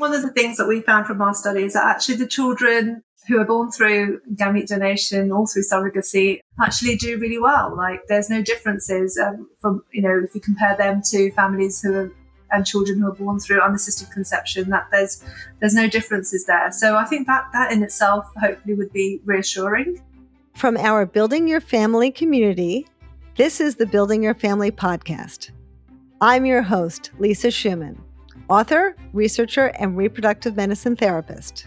One of the things that we found from our study is that actually the children who are born through gamete donation or through surrogacy actually do really well. Like there's no differences from, if you compare them to families and children who are born through unassisted conception, that there's no differences there. So I think that in itself hopefully would be reassuring. From our Building Your Family community, this is the Building Your Family podcast. I'm your host, Lisa Schumann, author, researcher, and reproductive medicine therapist.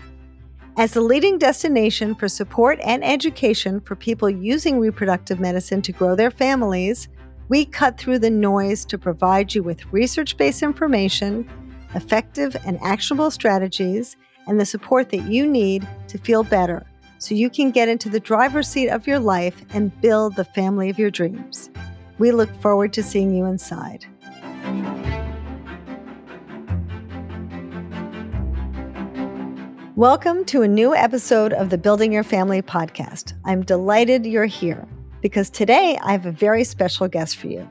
As the leading destination for support and education for people using reproductive medicine to grow their families, we cut through the noise to provide you with research-based information, effective and actionable strategies, and the support that you need to feel better so you can get into the driver's seat of your life and build the family of your dreams. We look forward to seeing you inside. Welcome to a new episode of the Building Your Family podcast. I'm delighted you're here because today I have a very special guest for you.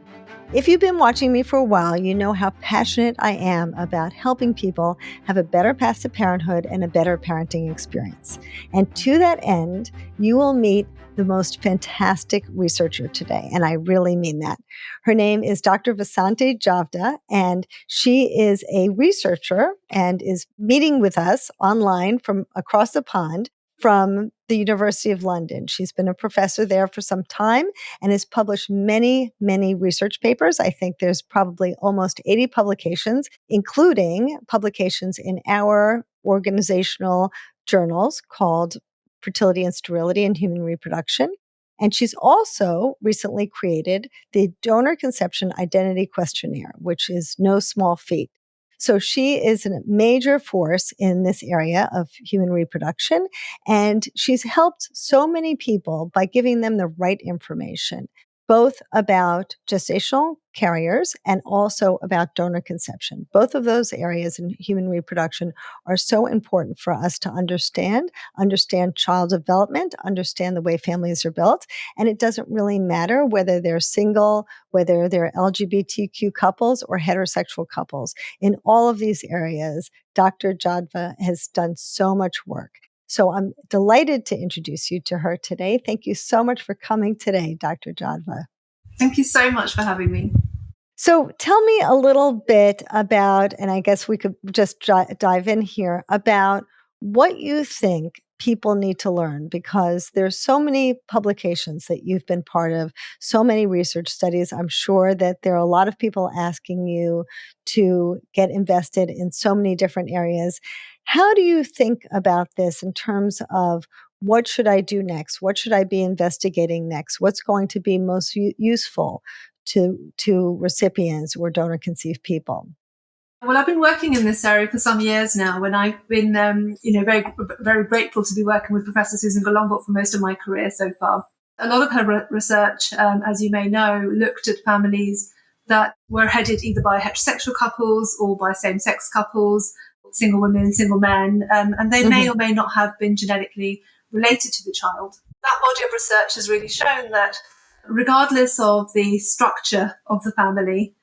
If you've been watching me for a while, you know how passionate I am about helping people have a better path to parenthood and a better parenting experience. And to that end, you will meet the most fantastic researcher today, and I really mean that. Her name is Dr. Vasanti Jadva, and she is a researcher and is meeting with us online from across the pond from the University of London. She's been a professor there for some time and has published many, many research papers. I think there's probably almost 80 publications, including publications in our organizational journals called Fertility and Sterility and Human Reproduction. And she's also recently created the Donor Conception Identity Questionnaire, which is no small feat. So she is a major force in this area of human reproduction, and she's helped so many people by giving them the right information, both about gestational carriers and also about donor conception. Both of those areas in human reproduction are so important for us to understand child development, understand the way families are built. And it doesn't really matter whether they're single, whether they're LGBTQ couples or heterosexual couples. In all of these areas, Dr. Jadva has done so much work. So I'm delighted to introduce you to her today. Thank you so much for coming today, Dr. Jadva. Thank you so much for having me. So tell me a little bit about, and I guess we could just dive in here, about what you think people need to learn, because there's so many publications that you've been part of, so many research studies. I'm sure that there are a lot of people asking you to get invested in so many different areas. How do you think about this in terms of what should I do next? What should I be investigating next? What's going to be most useful to recipients or donor conceived people? Well, I've been working in this area for some years now, and I've been, very, very grateful to be working with Professor Susan Golombot for most of my career so far. A lot of her research, as you may know, looked at families that were headed either by heterosexual couples or by same-sex couples, single women, single men, and they may or may not have been genetically related to the child. That body of research has really shown that regardless of the structure of the family,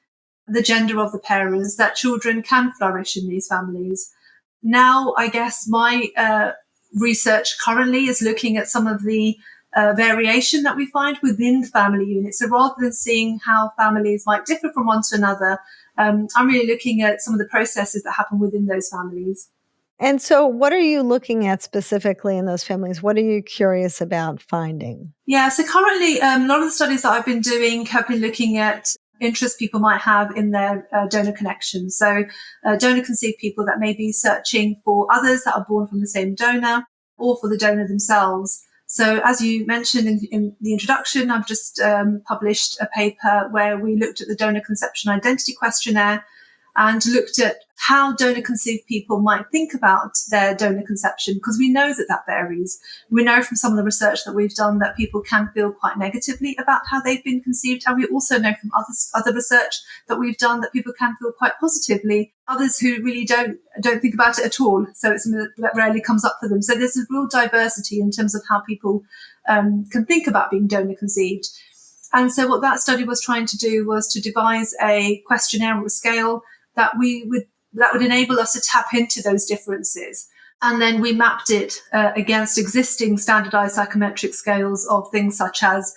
the gender of the parents, that children can flourish in these families. Now, I guess my research currently is looking at some of the variation that we find within family units. So rather than seeing how families might differ from one to another, I'm really looking at some of the processes that happen within those families. And so what are you looking at specifically in those families? What are you curious about finding? Yeah, so currently a lot of the studies that I've been doing have been looking at interests people might have in their donor connections. So donor conceived people that may be searching for others that are born from the same donor or for the donor themselves. So as you mentioned in the introduction, I've just published a paper where we looked at the Donor Conception Identity Questionnaire and looked at how donor conceived people might think about their donor conception, because we know that that varies. We know from some of the research that we've done that people can feel quite negatively about how they've been conceived, and we also know from other research that we've done that people can feel quite positively. Others who really don't think about it at all, so it's something that rarely comes up for them. So there's a real diversity in terms of how people can think about being donor conceived. And so what that study was trying to do was to devise a questionnaire or a scale that we would that would enable us to tap into those differences. And then we mapped it against existing standardized psychometric scales of things such as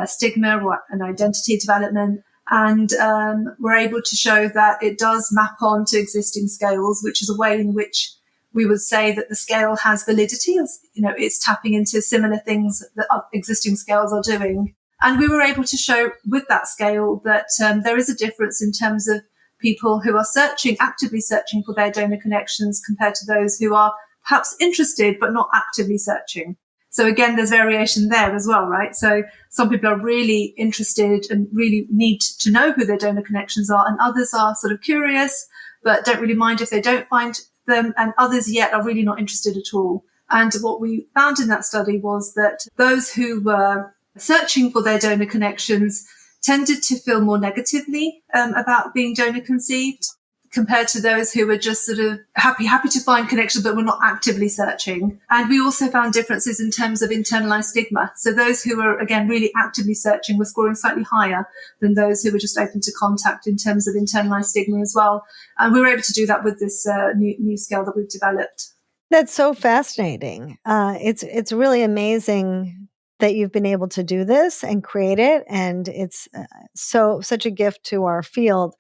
stigma or an identity development. And we're able to show that it does map on to existing scales, which is a way in which we would say that the scale has validity. It's tapping into similar things that existing scales are doing. And we were able to show with that scale that there is a difference in terms of people who are actively searching for their donor connections compared to those who are perhaps interested but not actively searching. So again, there's variation there as well, right? So some people are really interested and really need to know who their donor connections are, and others are sort of curious but don't really mind if they don't find them, and others yet are really not interested at all. And what we found in that study was that those who were searching for their donor connections tended to feel more negatively about being donor conceived compared to those who were just sort of happy to find connection but were not actively searching. And we also found differences in terms of internalized stigma. So those who were, again, really actively searching were scoring slightly higher than those who were just open to contact in terms of internalized stigma as well. And we were able to do that with this new scale that we've developed. That's so fascinating. It's really amazing that you've been able to do this and create it, and it's such a gift to our field.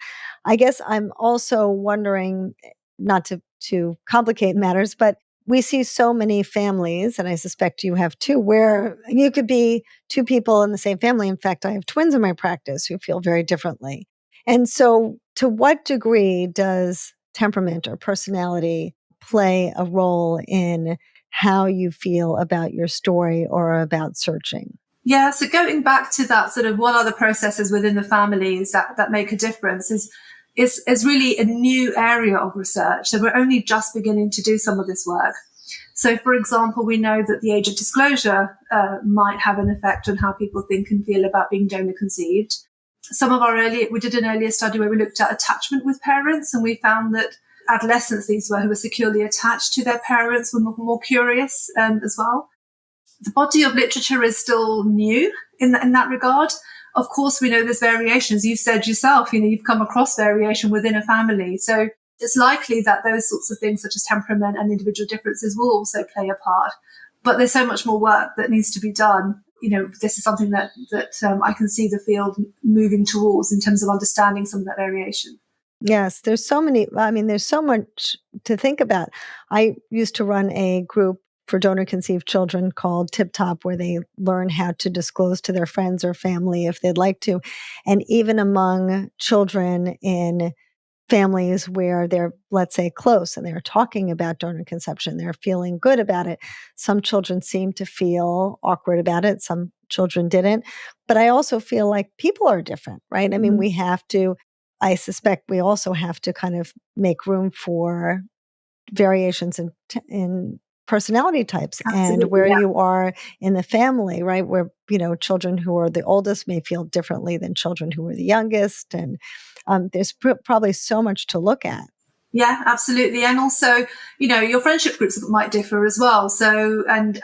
I guess I'm also wondering, not to complicate matters, but we see so many families, and I suspect you have too, where you could be two people in the same family. In fact, I have twins in my practice who feel very differently. And so, to what degree does temperament or personality play a role in how you feel about your story or about searching? Yeah, so going back to that sort of what are the processes within the families that make a difference is really a new area of research. So we're only just beginning to do some of this work. So, for example, we know that the age of disclosure might have an effect on how people think and feel about being donor conceived. We did an earlier study where we looked at attachment with parents, and we found that adolescents, who were securely attached to their parents, were more curious as well. The body of literature is still new in that regard. Of course, we know there's variations. You've said yourself, you've come across variation within a family. So it's likely that those sorts of things such as temperament and individual differences will also play a part. But there's so much more work that needs to be done. This is something that I can see the field moving towards in terms of understanding some of that variation. Yes, there's so much to think about. I used to run a group for donor conceived children called Tip Top, where they learn how to disclose to their friends or family if they'd like to. And even among children in families where they're, let's say, close and they're talking about donor conception, they're feeling good about it. Some children seem to feel awkward about it. Some children didn't. But I also feel like people are different, right? I mean, I suspect we also have to kind of make room for variations in personality types. Absolutely, and where yeah. you are in the family, right? Where, children who are the oldest may feel differently than children who are the youngest. And there's probably so much to look at. Yeah, absolutely. And also, your friendship groups might differ as well. So, and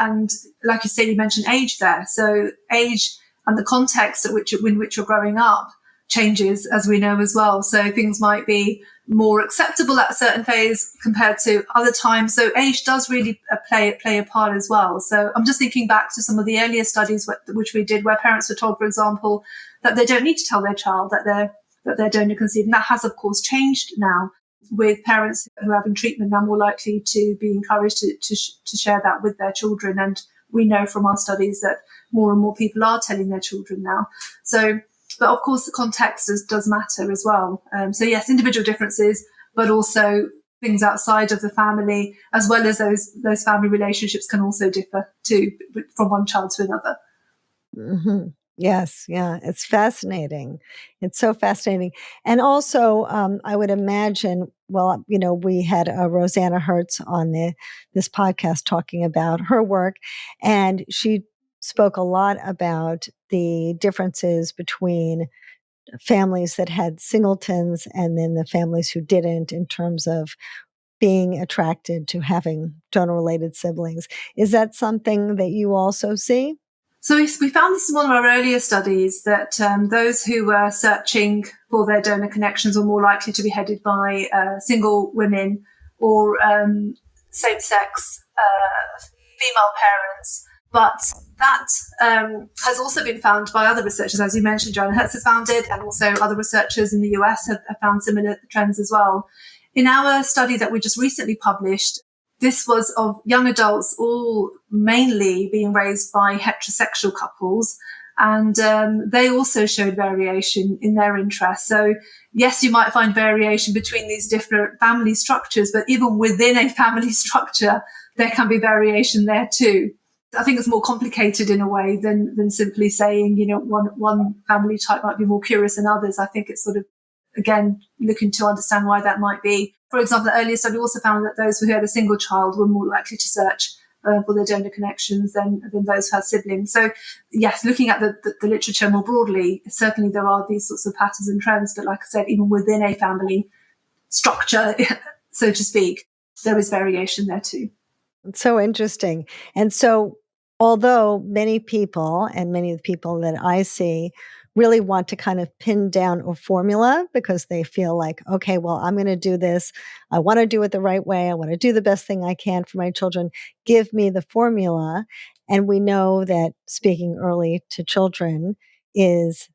like you say, you mentioned age there. So age and the context in which you're growing up changes, as we know as well. So things might be more acceptable at a certain phase compared to other times. So age does really play a part as well. So I'm just thinking back to some of the earlier studies which we did, where parents were told, for example, that they don't need to tell their child that they're donor conceived. And that has, of course, changed now, with parents who are having treatment now more likely to be encouraged to share that with their children. And we know from our studies that more and more people are telling their children now. So, but of course, the context does matter as well. So yes, individual differences, but also things outside of the family, as well as those family relationships, can also differ too, from one child to another. Mm-hmm. Yes. Yeah. It's fascinating. It's so fascinating. And also, I would imagine, well, we had Rosanna Hertz on this podcast talking about her work, and she spoke a lot about the differences between families that had singletons and then the families who didn't, in terms of being attracted to having donor related siblings. Is that something that you also see? So we found this in one of our earlier studies that those who were searching for their donor connections were more likely to be headed by single women or same-sex female parents. But that has also been found by other researchers, as you mentioned. Joanna Hertz has found it, and also other researchers in the US have found similar trends as well. In our study that we just recently published, this was of young adults, all mainly being raised by heterosexual couples. And they also showed variation in their interests. So yes, you might find variation between these different family structures, but even within a family structure, there can be variation there too. I think it's more complicated in a way than simply saying, one family type might be more curious than others. I think it's sort of, again, looking to understand why that might be. For example, the earlier study also found that those who had a single child were more likely to search for their donor connections than those who had siblings. So, yes, looking at the literature more broadly, certainly there are these sorts of patterns and trends. But like I said, even within a family structure, so to speak, there is variation there too. It's so interesting. And so, although many people and many of the people that I see really want to kind of pin down a formula because they feel like, okay, well, I'm going to do this. I want to do it the right way. I want to do the best thing I can for my children. Give me the formula. And we know that speaking early to children is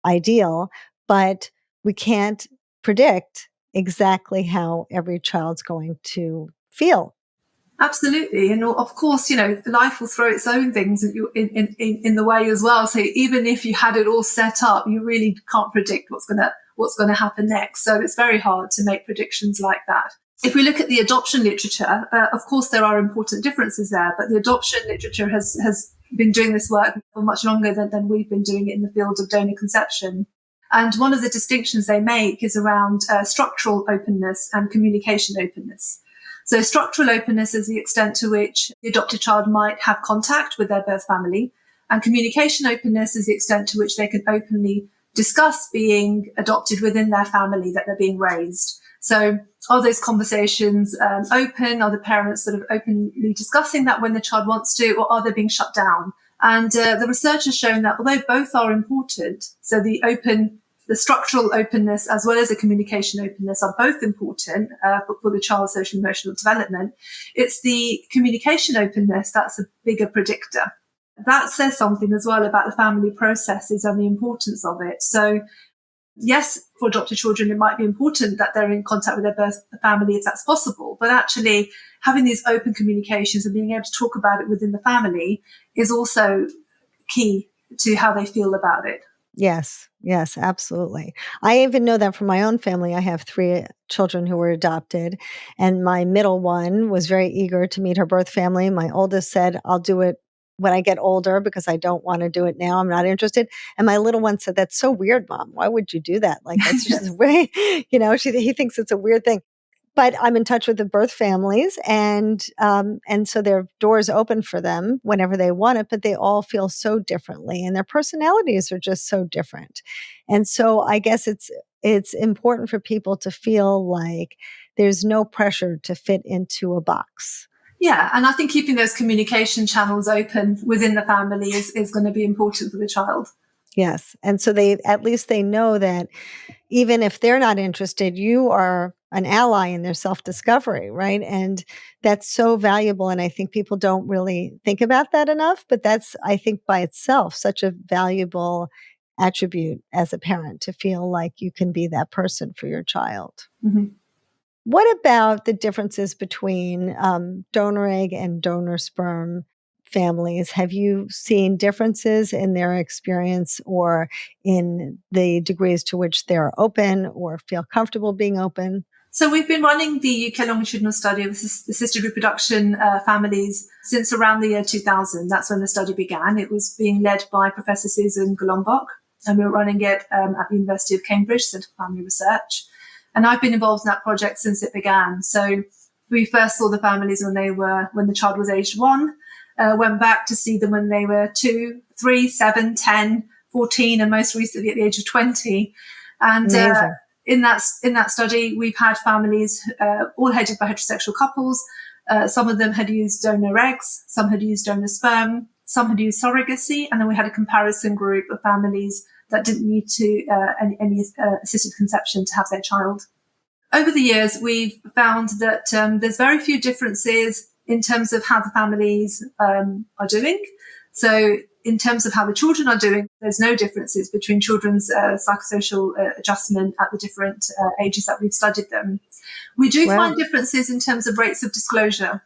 ideal, but we can't predict exactly how every child's going to feel. Absolutely. And of course, life will throw its own things in the way as well. So even if you had it all set up, you really can't predict what's going to happen next. So it's very hard to make predictions like that. If we look at the adoption literature, of course, there are important differences there, but the adoption literature has been doing this work for much longer than we've been doing it in the field of donor conception. And one of the distinctions they make is around structural openness and communication openness. So structural openness is the extent to which the adopted child might have contact with their birth family, and communication openness is the extent to which they can openly discuss being adopted within their family that they're being raised. So are those conversations open? Are the parents sort of openly discussing that when the child wants to, or are they being shut down? And the research has shown that although both are important, so the structural openness as well as the communication openness are both important for the child's social emotional development, it's the communication openness that's a bigger predictor. That says something as well about the family processes and the importance of it. So yes, for adopted children, it might be important that they're in contact with their birth family if that's possible. But actually having these open communications and being able to talk about it within the family is also key to how they feel about it. Yes, absolutely. I even know that from my own family. I have 3 children who were adopted, and my middle one was very eager to meet her birth family. My oldest said, I'll do it when I get older because I don't want to do it now. I'm not interested. And my little one said, that's so weird, Mom. Why would you do that? Like, that's just way, he thinks it's a weird thing. But I'm in touch with the birth families, and so their doors open for them whenever they want it. But they all feel so differently, and their personalities are just so different. And so I guess it's important for people to feel like there's no pressure to fit into a box. Yeah, and I think keeping those communication channels open within the family is going to be important for the child. Yes, and so at least they know that even if they're not interested, you are an ally in their self-discovery, right? And that's so valuable. And I think people don't really think about that enough, but that's, I think, by itself, such a valuable attribute as a parent to feel like you can be that person for your child. Mm-hmm. What about the differences between donor egg and donor sperm families? Have you seen differences in their experience or in the degrees to which they're open or feel comfortable being open? So we've been running the UK longitudinal study of assisted reproduction families since around the year 2000. That's when the study began. It was being led by Professor Susan Golombok, and we were running it at the University of Cambridge Centre for Family Research. And I've been involved in that project since it began. So we first saw the families when the child was aged 1, went back to see them when they were 2, 3, 7, 10, 14, and most recently at the age of 20. And in that study, we've had families all headed by heterosexual couples. Some of them had used donor eggs, some had used donor sperm. some had used surrogacy, and then we had a comparison group of families that didn't need to any assisted conception to have their child. Over the years, we've found that there's very few differences in terms of how the families are doing. So in terms of how the children are doing, there's no differences between children's psychosocial adjustment at the different ages that we've studied them. We do find differences in terms of rates of disclosure.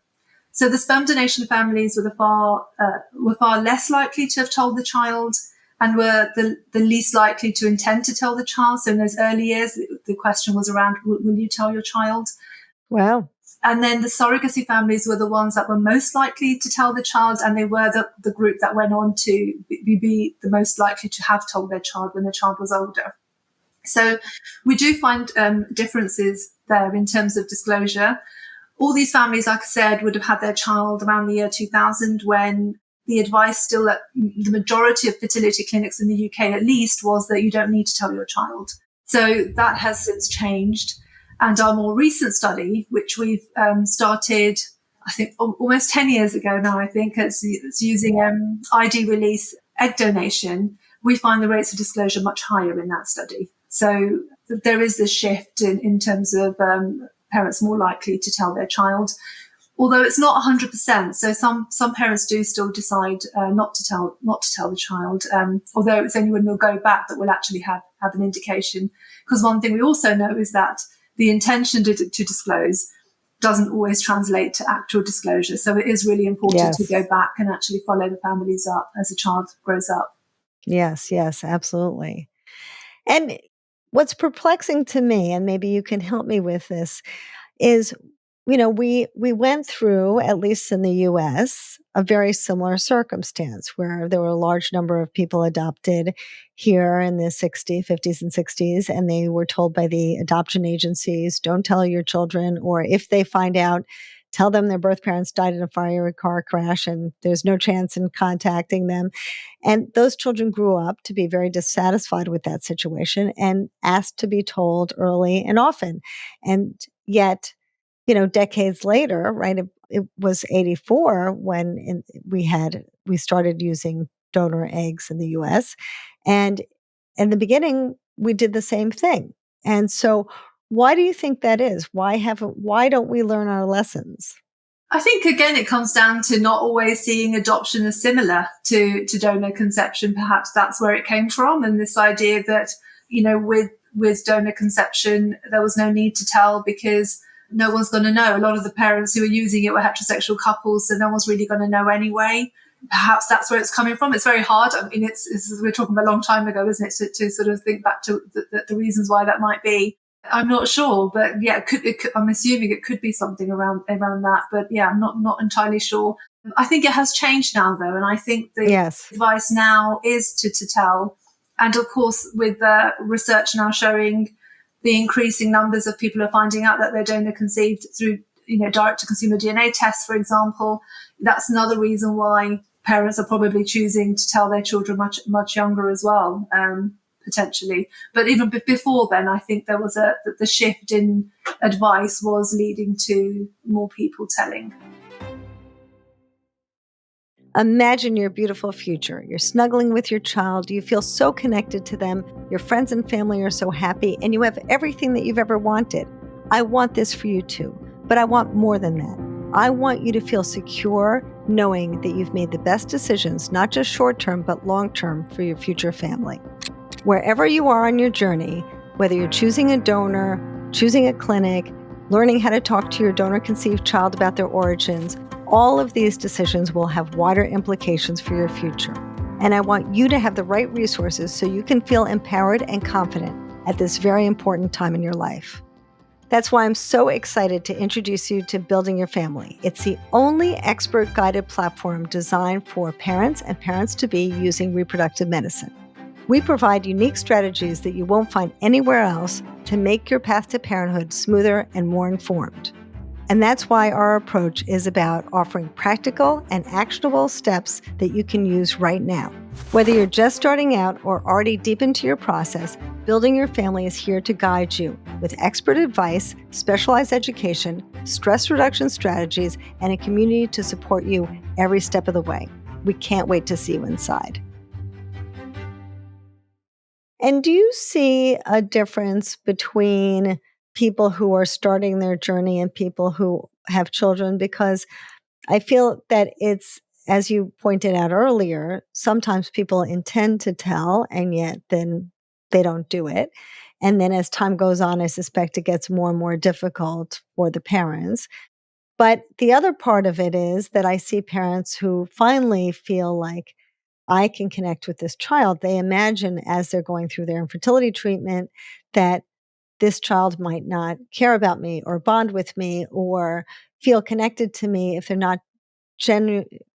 So the sperm donation families were far less likely to have told the child, and were the least likely to intend to tell the child. So in those early years, the question was around, will you tell your child? Wow. And then the surrogacy families were the ones that were most likely to tell the child, and they were the group that went on to be the most likely to have told their child when the child was older. So we do find differences there in terms of disclosure. All these families, like I said, would have had their child around the year 2000, when the advice still at the majority of fertility clinics in the UK at least was that you don't need to tell your child. So that has since changed. And our more recent study, which we've started, I think almost 10 years ago now, I think, it's using ID release egg donation, we find the rates of disclosure much higher in that study. So there is this shift in terms of parents more likely to tell their child, although it's not 100%. So some parents do still decide not to tell the child, although it's only when we'll go back that we'll actually have an indication. Because one thing we also know is that the intention to disclose doesn't always translate to actual disclosure. So it is really important to go back and actually follow the families up as a child grows up. Yes, absolutely. And what's perplexing to me, and maybe you can help me with this, is, we went through, at least in the US, a very similar circumstance where there were a large number of people adopted here in the 50s and 60s, and they were told by the adoption agencies, don't tell your children, or if they find out, tell them their birth parents died in a fiery car crash and there's no chance in contacting them. And those children grew up to be very dissatisfied with that situation and asked to be told early and often. And yet, decades later, right, it was 84 when we started using donor eggs in the US. And in the beginning, we did the same thing. And so why do you think that is? Why don't we learn our lessons? I think, again, it comes down to not always seeing adoption as similar to donor conception. Perhaps that's where it came from. And this idea that, with donor conception, there was no need to tell because no one's going to know. A lot of the parents who were using it were heterosexual couples, so no one's really going to know anyway. Perhaps that's where it's coming from. It's very hard. I mean, we're talking about a long time ago, isn't it, to sort of think back to the reasons why that might be. I'm not sure, but yeah, it could, I'm assuming it could be something around that. But yeah, I'm not entirely sure. I think it has changed now, though, and I think the advice now is to tell. And of course, with research now showing the increasing numbers of people who are finding out that they're donor conceived through, direct-to-consumer DNA tests, for example, that's another reason why parents are probably choosing to tell their children much younger as well, potentially. But even before then, I think there was the shift in advice was leading to more people telling. Imagine your beautiful future. You're snuggling with your child. You feel so connected to them. Your friends and family are so happy, and you have everything that you've ever wanted. I want this for you too, but I want more than that. I want you to feel secure knowing that you've made the best decisions, not just short-term, but long-term for your future family. Wherever you are on your journey, whether you're choosing a donor, choosing a clinic, learning how to talk to your donor-conceived child about their origins, all of these decisions will have wider implications for your future. And I want you to have the right resources so you can feel empowered and confident at this very important time in your life. That's why I'm so excited to introduce you to Building Your Family. It's the only expert-guided platform designed for parents and parents-to-be using reproductive medicine. We provide unique strategies that you won't find anywhere else to make your path to parenthood smoother and more informed. And that's why our approach is about offering practical and actionable steps that you can use right now. Whether you're just starting out or already deep into your process, Building Your Family is here to guide you with expert advice, specialized education, stress reduction strategies, and a community to support you every step of the way. we can't wait to see you inside. And do you see a difference between people who are starting their journey and people who have children? Because I feel that it's, as you pointed out earlier, sometimes people intend to tell and yet then they don't do it. And then as time goes on, I suspect it gets more and more difficult for the parents. But the other part of it is that I see parents who finally feel like, I can connect with this child. They imagine as they're going through their infertility treatment that this child might not care about me or bond with me or feel connected to me if they're not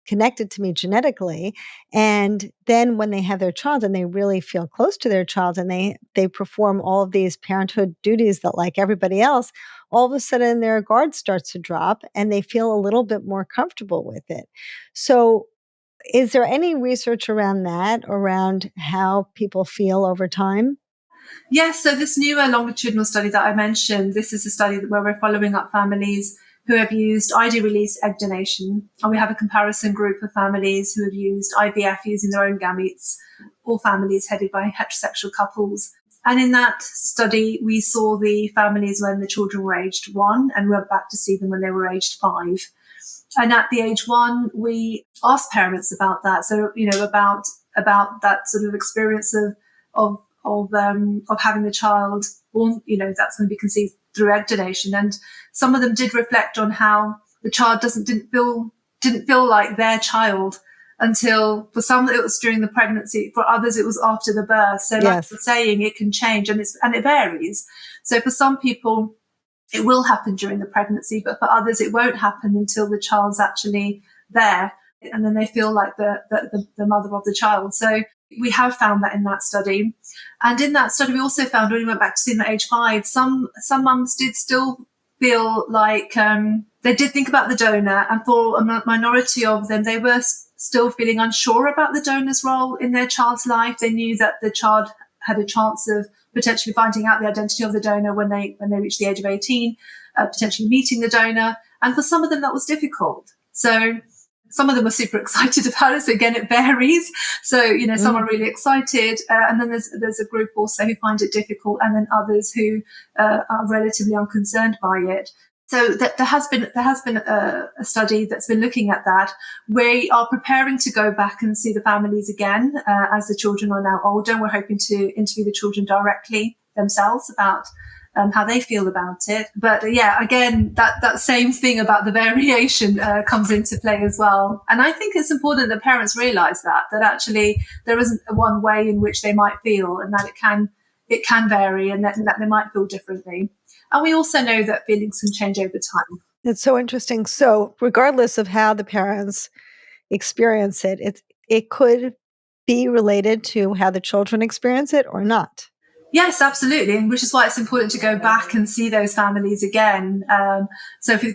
connected to me genetically. And then when they have their child and they really feel close to their child and they perform all of these parenthood duties that, like everybody else, all of a sudden their guard starts to drop and they feel a little bit more comfortable with it. So is there any research around that, around how people feel over time? Yes, so this newer longitudinal study that I mentioned, this is a study where we're following up families who have used ID-released egg donation, and we have a comparison group of families who have used IVF using their own gametes, all families headed by heterosexual couples. And in that study, we saw the families when the children were aged 1 and went back to see them when they were aged 5. And at the age 1, we asked parents about that. So, about that sort of experience of having the child born, that's going to be conceived through egg donation. And some of them did reflect on how the child didn't feel like their child until, for some it was during the pregnancy, for others it was after the birth. So, like you're saying, it can change and it varies. So for some people, it will happen during the pregnancy, but for others, it won't happen until the child's actually there. And then they feel like the mother of the child. So we have found that in that study. And in that study, we also found when we went back to see them at age 5, some mums did still feel like they did think about the donor. And for a minority of them, they were still feeling unsure about the donor's role in their child's life. They knew that the child had a chance of potentially finding out the identity of the donor when they reach the age of 18, potentially meeting the donor. And for some of them, that was difficult. So some of them were super excited about it. So again, it varies. So, some are really excited. And then there's a group also who find it difficult, and then others who are relatively unconcerned by it. So there has been a study that's been looking at that. We are preparing to go back and see the families again as the children are now older. We're hoping to interview the children directly themselves about how they feel about it. But again, that same thing about the variation comes into play as well. And I think it's important that parents realize that actually there isn't one way in which they might feel, and that it can vary, and that they might feel differently. And we also know that feelings can change over time. It's so interesting. So regardless of how the parents experience it could be related to how the children experience it or not. Yes, absolutely. And which is why it's important to go back and see those families again. So if you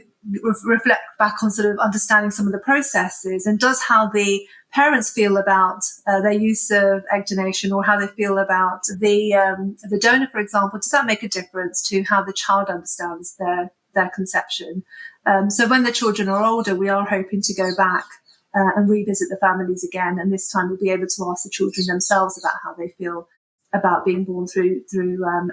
reflect back on sort of understanding some of the processes, and does how the parents feel about their use of egg donation, or how they feel about the donor, for example, does that make a difference to how the child understands their conception? So when the children are older, we are hoping to go back and revisit the families again. And this time we'll be able to ask the children themselves about how they feel about being born through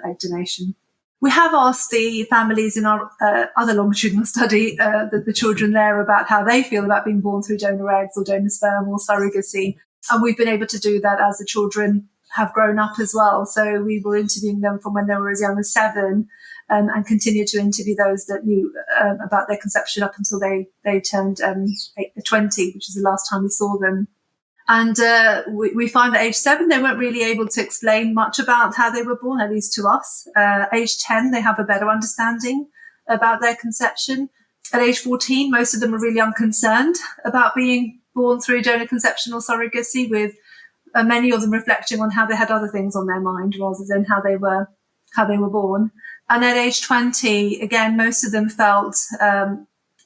egg donation. We have asked the families in our other longitudinal study, the children there, about how they feel about being born through donor eggs or donor sperm or surrogacy. And we've been able to do that as the children have grown up as well. So we were interviewing them from when they were as young as 7 and continue to interview those that knew about their conception up until they turned 20, which is the last time we saw them. And we find at age 7, they weren't really able to explain much about how they were born, at least to us. Age 10, they have a better understanding about their conception. At age 14, most of them are really unconcerned about being born through donor conception or surrogacy, with many of them reflecting on how they had other things on their mind rather than how they were born. And at age 20, again, most of them felt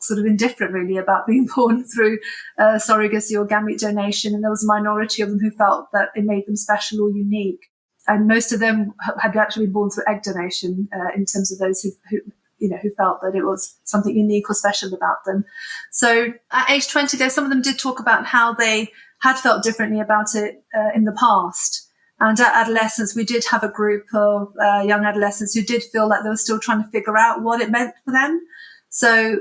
sort of indifferent really about being born through surrogacy or gamete donation. And there was a minority of them who felt that it made them special or unique. And most of them had actually been born through egg donation in terms of those who who felt that it was something unique or special about them. So at age 20, some of them did talk about how they had felt differently about it in the past. And at adolescence, we did have a group of young adolescents who did feel like they were still trying to figure out what it meant for them. So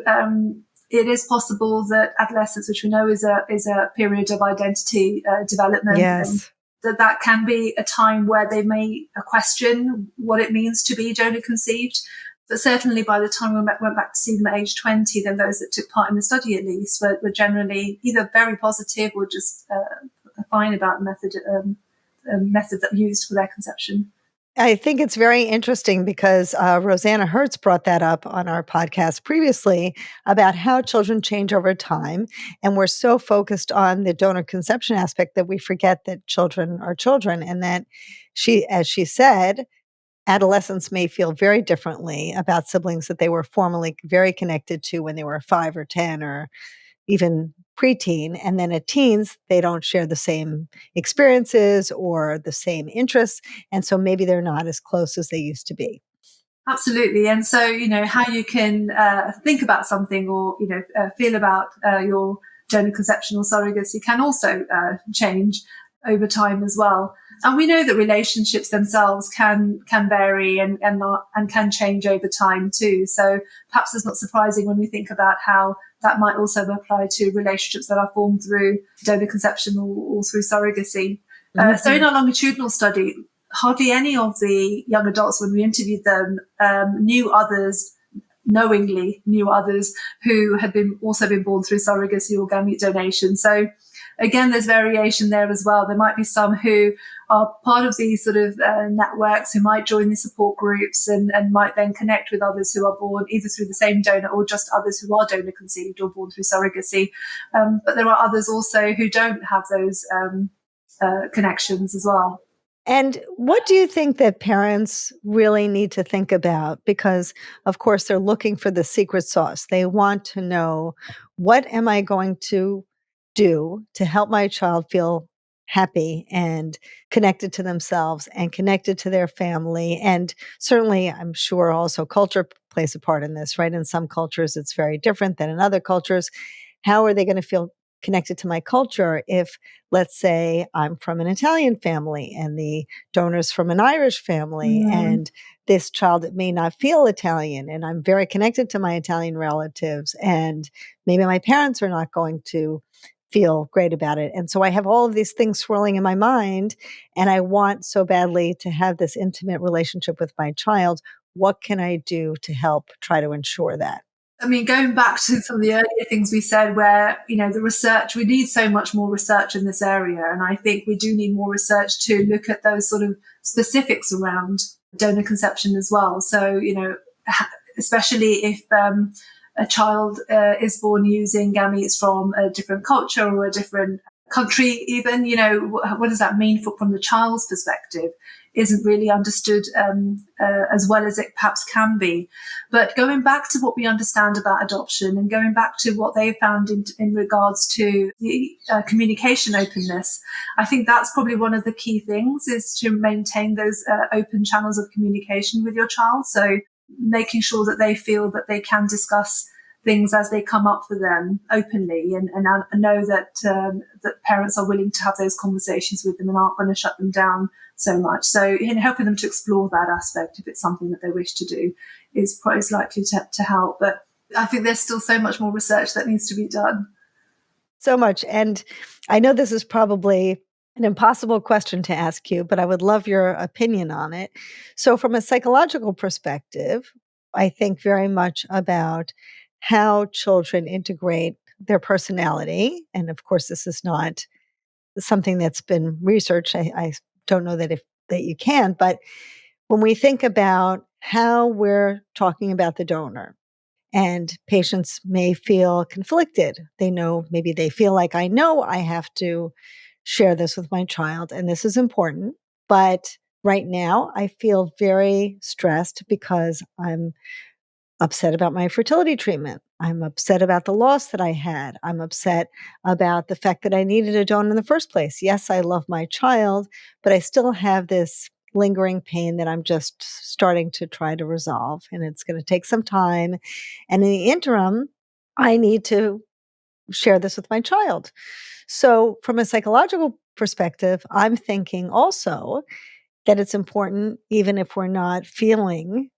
it is possible that adolescence, which we know is a period of identity development, yes, that can be a time where they may question what it means to be donor conceived. But certainly by the time we went back to see them at age 20, then those that took part in the study at least were generally either very positive or just fine about the method that used for their conception. I think it's very interesting because Rosanna Hertz brought that up on our podcast previously about how children change over time. And we're so focused on the donor conception aspect that we forget that children are children, and that as she said, adolescents may feel very differently about siblings that they were formerly very connected to when they were 5 or 10 or even preteen. And then at teens, they don't share the same experiences or the same interests. And so maybe they're not as close as they used to be. Absolutely. And so, how you can think about something or, feel about your donor conception or surrogacy can also change over time as well. And we know that relationships themselves can vary and can change over time too. So perhaps it's not surprising when we think about how that might also apply to relationships that are formed through donor conception or through surrogacy. So in our longitudinal study, hardly any of the young adults, when we interviewed them, knowingly knew others who had also been born through surrogacy or gamete donation. So again, there's variation there as well. There might be some who are part of these sort of networks who might join the support groups and might then connect with others who are born either through the same donor or just others who are donor conceived or born through surrogacy. But there are others also who don't have those connections as well. And what do you think that parents really need to think about? Because, of course, they're looking for the secret sauce. They want to know, what am I going to do to help my child feel happy and connected to themselves and connected to their family? And certainly, I'm sure also culture plays a part in this, right? In some cultures, it's very different than in other cultures. How are they going to feel connected to my culture if, let's say, I'm from an Italian family and the donor's from an Irish family, and this child may not feel Italian, and I'm very connected to my Italian relatives, and maybe my parents are not going to feel great about it. And so I have all of these things swirling in my mind, and I want so badly to have this intimate relationship with my child. What can I do to help try to ensure that? I mean, going back to some of the earlier things we said where, the research, we need so much more research in this area. And I think we do need more research to look at those sort of specifics around donor conception as well. So, especially if a child is born using gametes from a different culture or a different country even, what does that mean from the child's perspective? Isn't really understood as well as it perhaps can be. But going back to what we understand about adoption and going back to what they found in regards to the communication openness, I think that's probably one of the key things, is to maintain those open channels of communication with your child. So making sure that they feel that they can discuss things as they come up for them openly, and know that that parents are willing to have those conversations with them and aren't going to shut them down so much. So helping them to explore that aspect, if it's something that they wish to do, is likely to help. But I think there's still so much more research that needs to be done. So much. And I know this is probably an impossible question to ask you, but I would love your opinion on it. So from a psychological perspective, I think very much about how children integrate their personality. And of course, this is not something that's been researched. I don't know that you can, but when we think about how we're talking about the donor, and patients may feel conflicted. Maybe they feel like, I know I have to share this with my child, and this is important. But right now, I feel very stressed because I'm upset about my fertility treatment. I'm upset about the loss that I had. I'm upset about the fact that I needed a donor in the first place. Yes, I love my child, but I still have this lingering pain that I'm just starting to try to resolve. And it's going to take some time. And in the interim, I need to share this with my child. So, from a psychological perspective, I'm thinking also that it's important, even if we're not feeling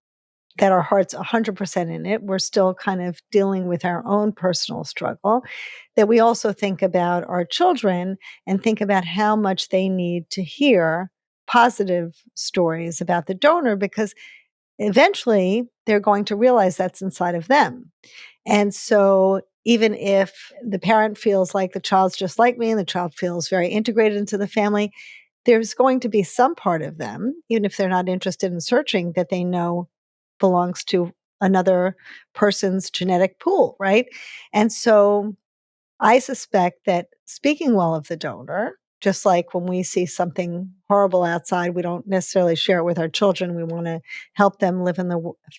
that our heart's 100% in it, we're still kind of dealing with our own personal struggle, that we also think about our children and think about how much they need to hear positive stories about the donor, because eventually they're going to realize that's inside of them. And so even if the parent feels like the child's just like me and the child feels very integrated into the family, there's going to be some part of them, even if they're not interested in searching, that they know belongs to another person's genetic pool, right? And so I suspect that speaking well of the donor, just like when we see something horrible outside, we don't necessarily share it with our children. We want to help them live in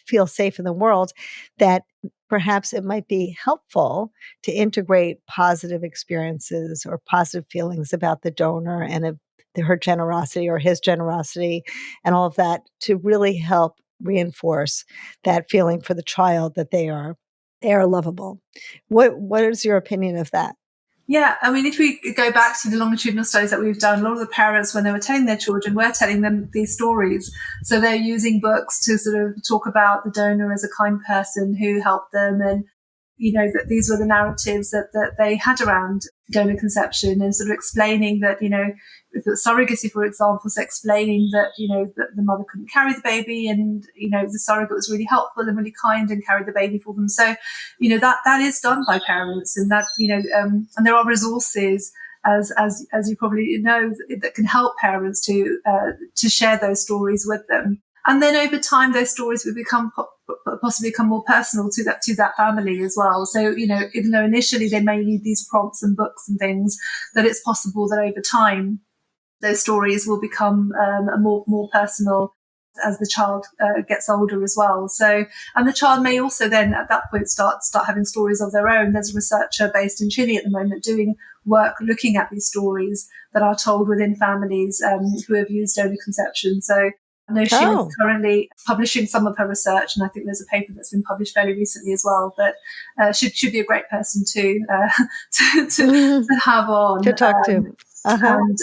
feel safe in the world, that perhaps it might be helpful to integrate positive experiences or positive feelings about the donor and her generosity or his generosity and all of that to really help reinforce that feeling for the child that they are lovable. What is your opinion of that? Yeah, I mean, if we go back to the longitudinal studies that we've done, a lot of the parents, when they were telling their children, were telling them these stories. So they're using books to sort of talk about the donor as a kind person who helped them, and that these were the narratives that they had around donor conception, and sort of explaining that, if it was surrogacy, for example, so explaining that, that the mother couldn't carry the baby, and, the surrogate was really helpful and really kind and carried the baby for them. So, that is done by parents, and that, and there are resources, as you probably know, that can help parents to share those stories with them. And then over time, those stories will possibly become more personal to that family as well. So, even though initially they may need these prompts and books and things, that it's possible that over time those stories will become more personal as the child gets older as well. So, and the child may also then at that point start having stories of their own. There's a researcher based in Chile at the moment doing work looking at these stories that are told within families who have used donor conception. So I know she is currently publishing some of her research, and I think there's a paper that's been published fairly recently as well. But should be a great person to have on to talk to. And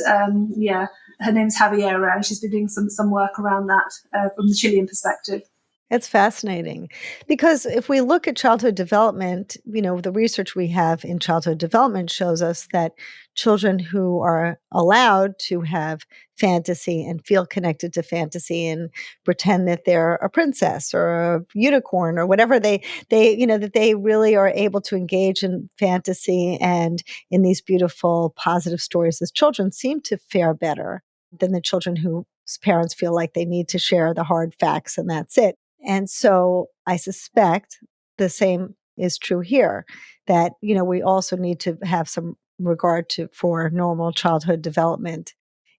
her name's Javiera, and she's been doing some work around that from the Chilean perspective. It's fascinating because if we look at childhood development, the research we have in childhood development shows us that children who are allowed to have fantasy and feel connected to fantasy and pretend that they're a princess or a unicorn or whatever that they really are able to engage in fantasy and in these beautiful positive stories as children seem to fare better than the children whose parents feel like they need to share the hard facts and that's it. And so I suspect the same is true here, that, we also need to have some regard for normal childhood development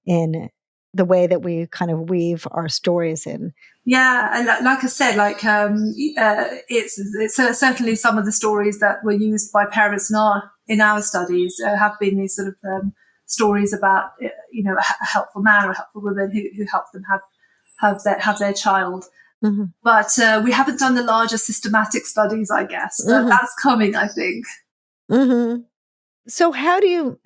in the way that we kind of weave our stories in. Yeah, and like I said, it's certainly some of the stories that were used by parents in our studies have been these sort of stories about a helpful man or a helpful woman who helped them have their child. Mm-hmm. But we haven't done the larger systematic studies, I guess. But that's coming, I think. Mm-hmm. So how do you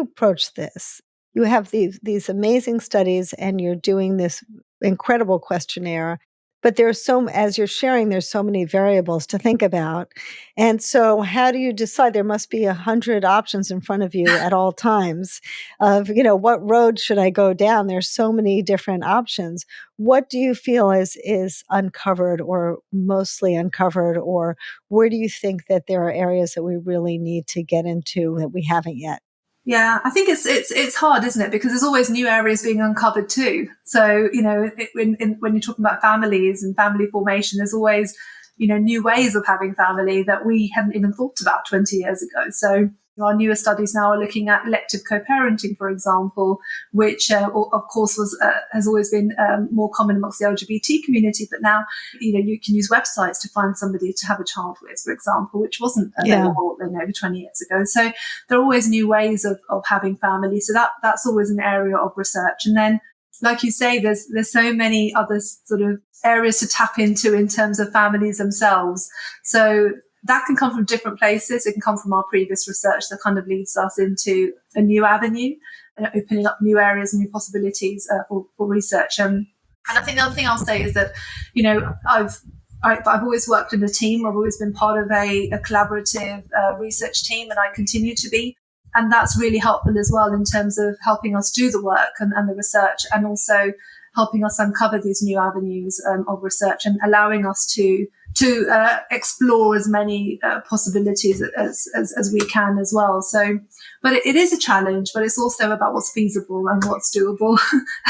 approach this? You have these amazing studies, and you're doing this incredible questionnaire. But as you're sharing, there's so many variables to think about. And so how do you decide? There must be 100 options in front of you at all times of, what road should I go down? There's so many different options. What do you feel is uncovered or mostly uncovered, or where do you think that there are areas that we really need to get into that we haven't yet? Yeah, I think it's hard, isn't it? Because there's always new areas being uncovered too. So, when you're talking about families and family formation, there's always, new ways of having family that we hadn't even thought about 20 years ago. So our newer studies now are looking at elective co-parenting, for example, which of course has always been more common amongst the LGBT community. But now, you can use websites to find somebody to have a child with, for example, which wasn't available over 20 years ago. So there are always new ways of having family. So that's always an area of research. And then like you say, there's so many other sort of areas to tap into in terms of families themselves. So that can come from different places. It can come from our previous research that kind of leads us into a new avenue and opening up new areas and new possibilities for research. And I think the other thing I'll say is that, I've always worked in a team. I've always been part of a collaborative research team, and I continue to be. And that's really helpful as well in terms of helping us do the work and the research, and also helping us uncover these new avenues of research and allowing us to explore as many possibilities as we can as well. So, but it is a challenge, but it's also about what's feasible and what's doable,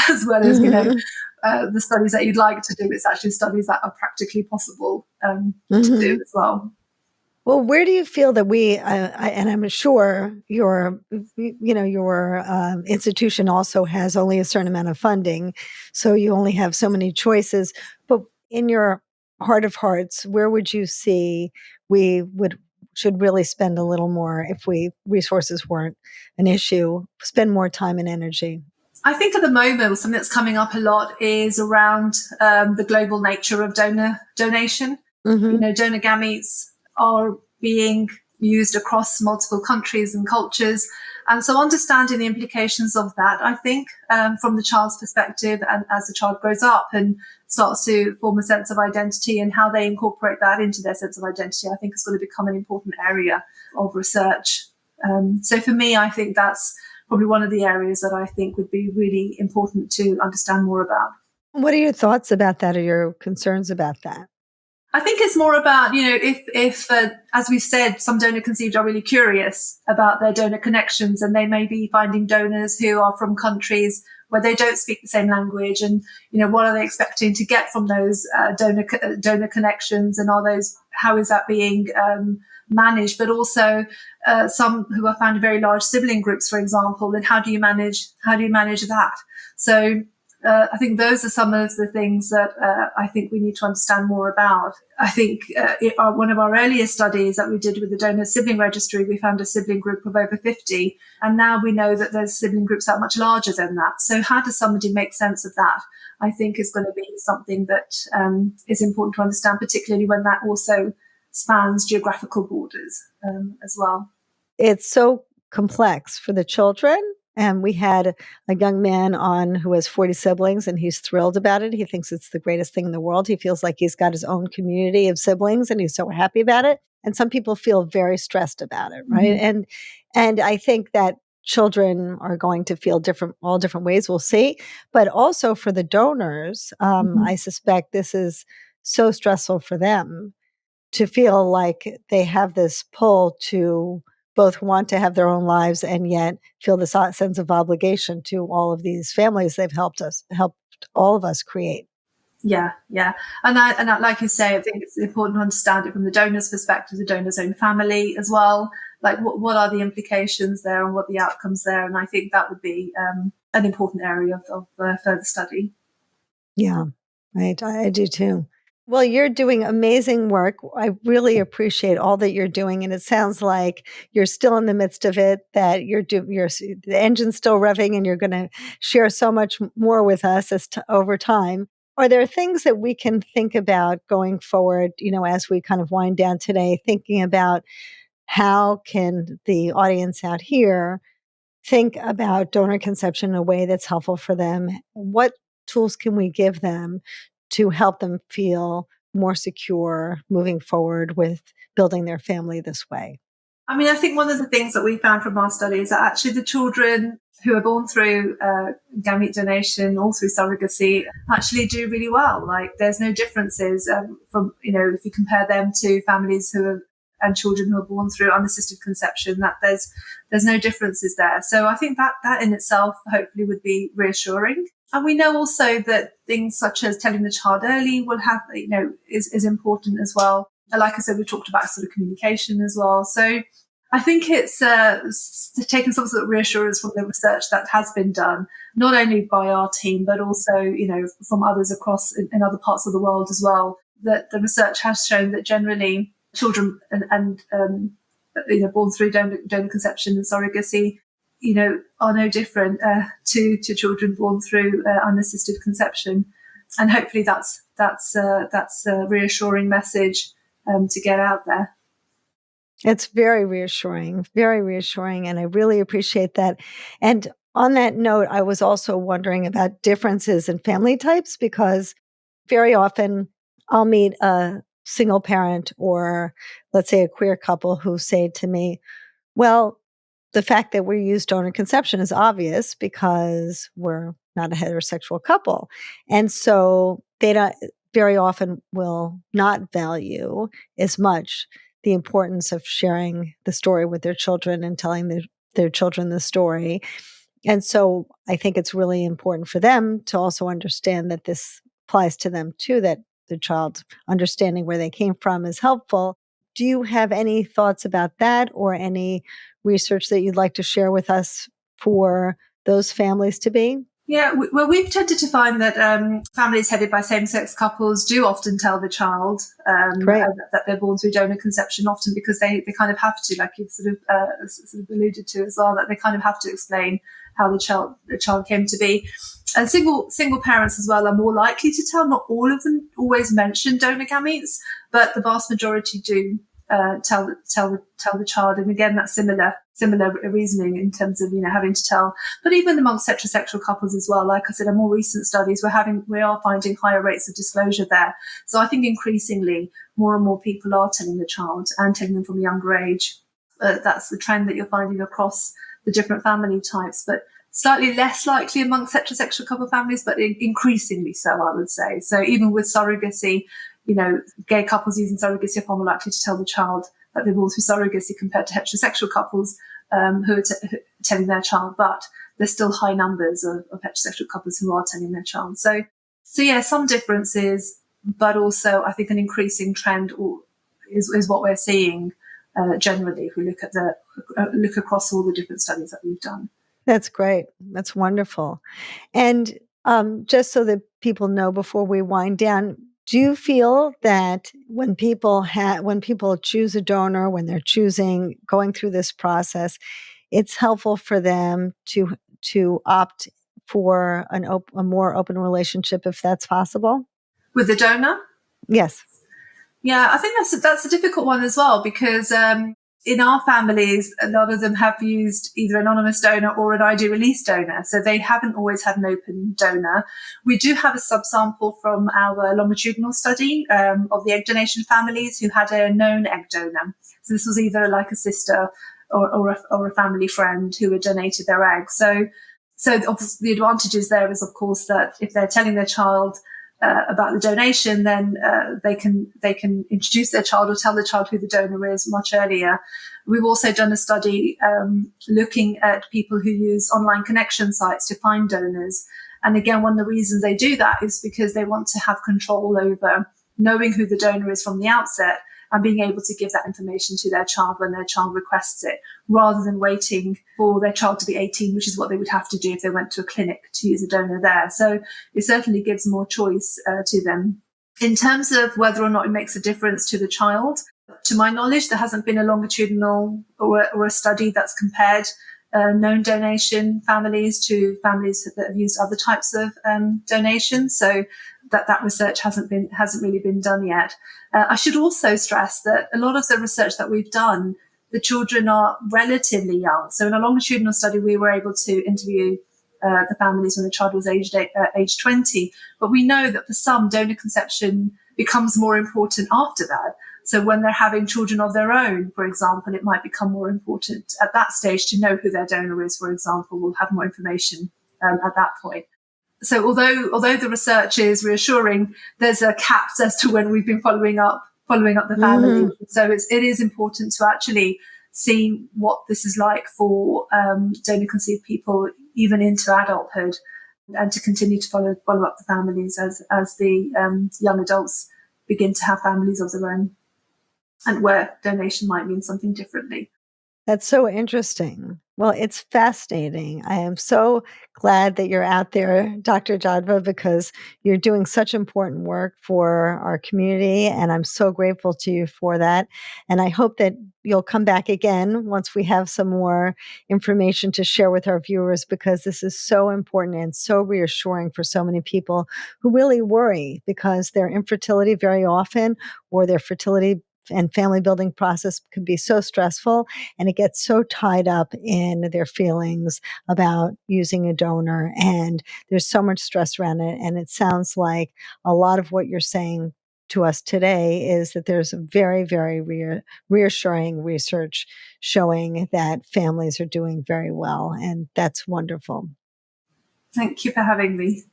as well as, the studies that you'd like to do. It's actually studies that are practically possible to do as well. Well, where do you feel that and I'm sure your institution also has only a certain amount of funding, so you only have so many choices. But in your heart of hearts, where would you see should really spend a little more if resources weren't an issue, spend more time and energy? I think at the moment, something that's coming up a lot is around the global nature of donation. Mm-hmm. Donor gametes are being used across multiple countries and cultures. And so understanding the implications of that, I think, from the child's perspective, and as the child grows up and starts to form a sense of identity and how they incorporate that into their sense of identity, I think is going to become an important area of research. So for me, I think that's probably one of the areas that I think would be really important to understand more about. What are your thoughts about that, or your concerns about that? I think it's more about, if as we've said, some donor conceived are really curious about their donor connections, and they may be finding donors who are from countries where they don't speak the same language, and what are they expecting to get from those donor connections, and how is that being managed? But also some who are found in very large sibling groups, for example, and how do you manage that? So I think those are some of the things that I think we need to understand more about. I think one of our earlier studies that we did with the donor sibling registry, we found a sibling group of over 50. And now we know that there's sibling groups that are much larger than that. So how does somebody make sense of that? I think is going to be something that is important to understand, particularly when that also spans geographical borders as well. It's so complex for the children. And we had a young man on who has 40 siblings, and he's thrilled about it. He thinks it's the greatest thing in the world. He feels like he's got his own community of siblings, and he's so happy about it. And some people feel very stressed about it, right? Mm-hmm. And I think that children are going to feel all different ways. We'll see. But also for the donors, I suspect this is so stressful for them to feel like they have this pull to both want to have their own lives and yet feel this sense of obligation to all of these families they've helped all of us create. Yeah. And I, like you say, I think it's important to understand it from the donor's perspective, the donor's own family as well. Like what are the implications there and what are the outcomes there? And I think that would be an important area of further study. Yeah, right. I do too. Well, you're doing amazing work. I really appreciate all that you're doing. And it sounds like you're still in the midst of it, that the engine's still revving, and you're going to share so much more with us over time. Are there things that we can think about going forward, as we kind of wind down today, thinking about how can the audience out here think about donor conception in a way that's helpful for them? What tools can we give them to help them feel more secure moving forward with building their family this way? I mean, I think one of the things that we found from our study is that actually the children who are born through gamete donation or through surrogacy actually do really well. Like there's no differences from, if you compare them to families and children who are born through unassisted conception, that there's no differences there. So I think that in itself hopefully would be reassuring. And we know also that things such as telling the child early will have, is important as well. And like I said, we talked about sort of communication as well. So I think it's taken some sort of reassurance from the research that has been done, not only by our team, but also, from others across in other parts of the world as well, that the research has shown that generally children and born through donor conception and surrogacy are no different to children born through unassisted conception. And hopefully that's a reassuring message to get out there. It's very reassuring, and I really appreciate that. And on that note, I was also wondering about differences in family types, because very often I'll meet a single parent or, let's say, a queer couple who say to me, well, the fact that we use donor conception is obvious because we're not a heterosexual couple. And so they don't very often will not value as much the importance of sharing the story with their children and telling their children the story. And so I think it's really important for them to also understand that this applies to them too, that the child understanding where they came from is helpful. Do you have any thoughts about that, or any research that you'd like to share with us for those families to be? Yeah, well, we've tended to find that families headed by same-sex couples do often tell the child that they're born through donor conception, often because they kind of have to, like you've sort of alluded to as well, that they kind of have to explain how the child came to be. And single parents as well are more likely to tell. Not all of them always mention donor gametes, but the vast majority do tell the child. And again, that's similar reasoning in terms of having to tell. But even amongst heterosexual couples as well, like I said, in more recent studies, we are finding higher rates of disclosure there. So I think increasingly more and more people are telling the child, and telling them from a younger age. That's the trend that you're finding across the different family types, but slightly less likely amongst heterosexual couple families, but increasingly so, I would say. So even with surrogacy, gay couples using surrogacy are far more likely to tell the child that they're born through surrogacy compared to heterosexual couples who are telling their child. But there's still high numbers of heterosexual couples who are telling their child. So yeah, some differences, but also I think an increasing trend is what we're seeing generally if we look across all the different studies that we've done. That's great. That's wonderful. And just so that people know before we wind down, do you feel that when people choose a donor, when they're going through this process, it's helpful for them to opt for a more open relationship if that's possible? With the donor? Yes. Yeah, I think that's a difficult one as well, because in our families, a lot of them have used either anonymous donor or an ID release donor. So they haven't always had an open donor. We do have a subsample from our longitudinal study of the egg donation families who had a known egg donor. So this was either like a sister or a family friend who had donated their eggs. So the advantages there is, of course, that if they're telling their child about the donation, then they can introduce their child or tell the child who the donor is much earlier. We've also done a study looking at people who use online connection sites to find donors. And again, one of the reasons they do that is because they want to have control over knowing who the donor is from the outset and being able to give that information to their child when their child requests it, rather than waiting for their child to be 18, which is what they would have to do if they went to a clinic to use a donor there. So it certainly gives more choice to them. In terms of whether or not it makes a difference to the child, to my knowledge, there hasn't been a longitudinal or a study that's compared known donation families to families that have used other types of donations. So that research hasn't really been done yet. I should also stress that a lot of the research that we've done, the children are relatively young. So in a longitudinal study, we were able to interview the families when the child was age 20. But we know that for some, donor conception becomes more important after that. So when they're having children of their own, for example, it might become more important at that stage to know who their donor is, for example. We'll have more information at that point. So although the research is reassuring, there's a cap as to when we've been following up the family. Mm. So it is important to actually see what this is like for donor conceived people even into adulthood, and to continue to follow up the families as the young adults begin to have families of their own, and where donation might mean something differently. That's so interesting. Well, it's fascinating. I am so glad that you're out there, Dr. Jadva, because you're doing such important work for our community. And I'm so grateful to you for that. And I hope that you'll come back again once we have some more information to share with our viewers, because this is so important and so reassuring for so many people who really worry because their infertility very often, or their fertility and family building process, can be so stressful, and it gets so tied up in their feelings about using a donor. And there's so much stress around it. And it sounds like a lot of what you're saying to us today is that there's a very, very reassuring research showing that families are doing very well. And that's wonderful. Thank you for having me.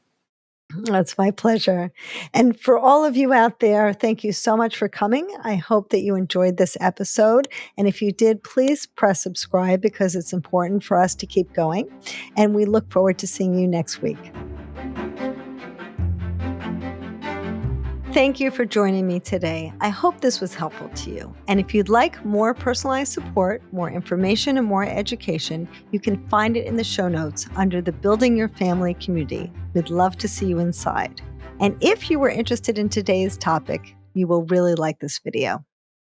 It's my pleasure. And for all of you out there, thank you so much for coming. I hope that you enjoyed this episode. And if you did, please press subscribe, because it's important for us to keep going. And we look forward to seeing you next week. Thank you for joining me today. I hope this was helpful to you. And if you'd like more personalized support, more information, and more education, you can find it in the show notes under the Building Your Family community. We'd love to see you inside. And if you were interested in today's topic, you will really like this video.